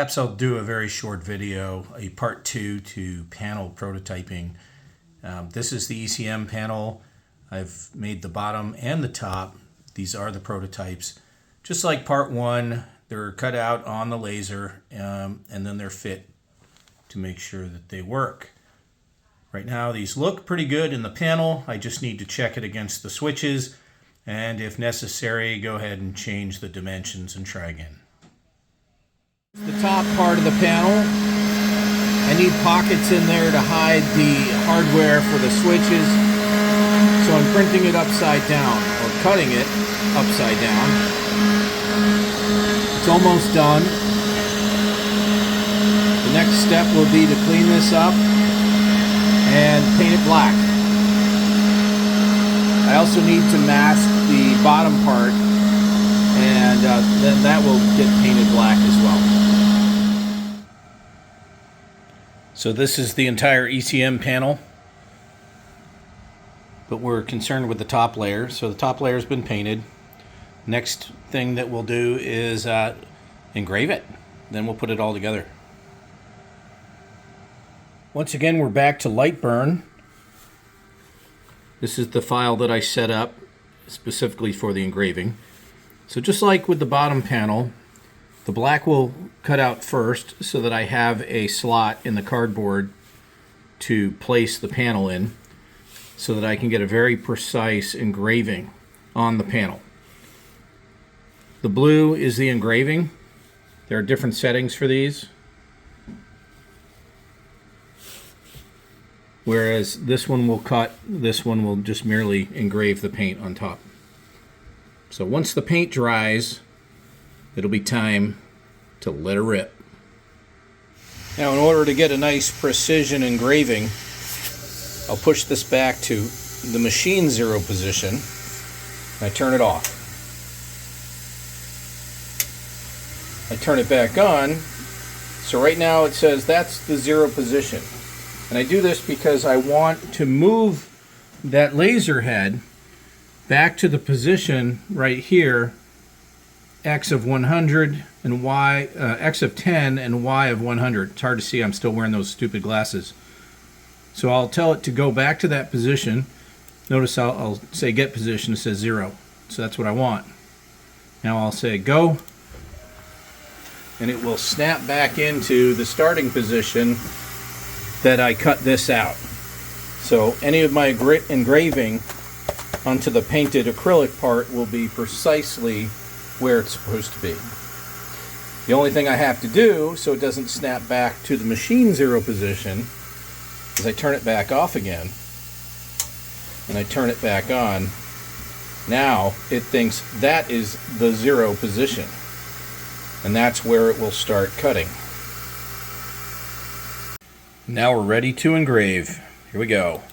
Perhaps I'll do a very short video, a part 2 to panel prototyping. This is the ECM panel. I've made the bottom and the top. These are the prototypes. Just like part 1, they're cut out on the laser and then they're fit to make sure that they work. Right now these look pretty good in the panel. I just need to check it against the switches, and if necessary, go ahead and change the dimensions and try again. The top part of the panel, I need pockets in there to hide the hardware for the switches, so I'm printing it upside down, or cutting it upside down. It's almost done. The next step will be to clean this up and paint it black. I also need to mask the bottom part, and then that will get painted black as well. So this is the entire ECM panel, but we're concerned with the top layer. So the top layer has been painted. Next thing that we'll do is engrave it. Then we'll put it all together. Once again, we're back to Lightburn. This is the file that I set up specifically for the engraving. So just like with the bottom panel, the black will cut out first so that I have a slot in the cardboard to place the panel in so that I can get a very precise engraving on the panel. The blue is the engraving. There are different settings for these. Whereas this one will cut, this one will just merely engrave the paint on top. So once the paint dries, it'll be time to let it rip. Now, in order to get a nice precision engraving, I'll push this back to the machine 0 position. I turn it off. I turn it back on. So right now it says that's the 0 position. And I do this because I want to move that laser head back to the position right here, X of 100 and Y, X of 10 and Y of 100. It's hard to see, I'm still wearing those stupid glasses. So I'll tell it to go back to that position. Notice I'll say get position, it says 0. So that's what I want. Now I'll say go, and it will snap back into the starting position that I cut this out. So any of my engraving onto the painted acrylic part will be precisely where it's supposed to be. The only thing I have to do so it doesn't snap back to the machine 0 position is I turn it back off again and I turn it back on. Now it thinks that is the 0 position, and that's where it will start cutting. Now we're ready to engrave. Here we go.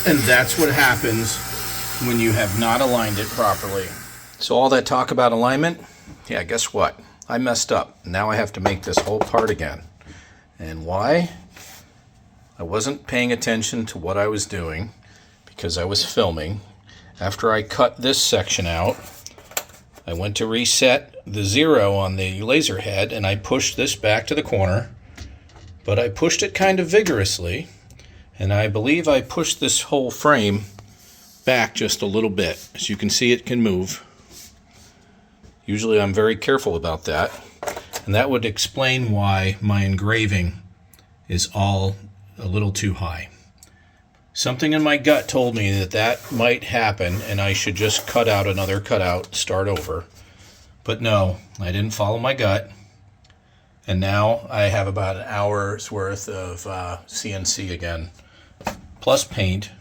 And that's what happens when you have not aligned it properly. So all that talk about alignment, yeah, guess what? I messed up. Now I have to make this whole part again. And why? I wasn't paying attention to what I was doing because I was filming. After I cut this section out, I went to reset the 0 on the laser head and I pushed this back to the corner, but I pushed it kind of vigorously, and I believe I pushed this whole frame back just a little bit. As you can see, it can move. Usually I'm very careful about that, and that would explain why my engraving is all a little too high. Something in my gut told me that that might happen and I should just cut out another cutout, start over. But no, I didn't follow my gut. And now I have about an hour's worth of CNC again, plus paint,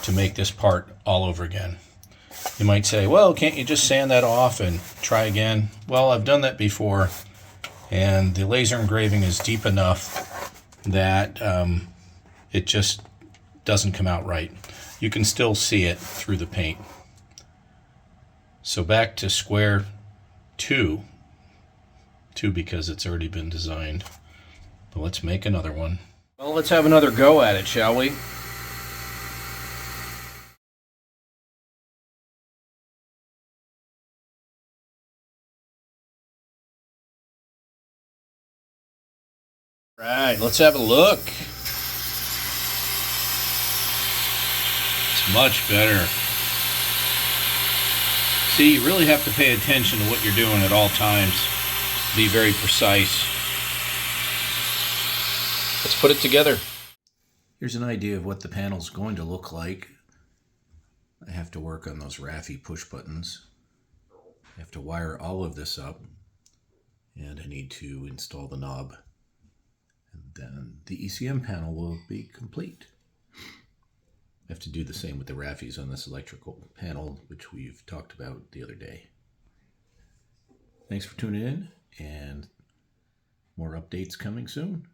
to make this part all over again. You might say, well, can't you just sand that off and try again? Well, I've done that before, and the laser engraving is deep enough that it just doesn't come out right. You can still see it through the paint. So back to square two because it's already been designed. But let's make another one. Well, let's have another go at it, shall we? Right, let's have a look. It's much better. See, you really have to pay attention to what you're doing at all times. Be very precise. Let's put it together. Here's an idea of what the panel's going to look like. I have to work on those RAFI push buttons. I have to wire all of this up, and I need to install the knob. And then the ECM panel will be complete. I have to do the same with the RAFIs on this electrical panel, which we've talked about the other day. Thanks for tuning in, and more updates coming soon.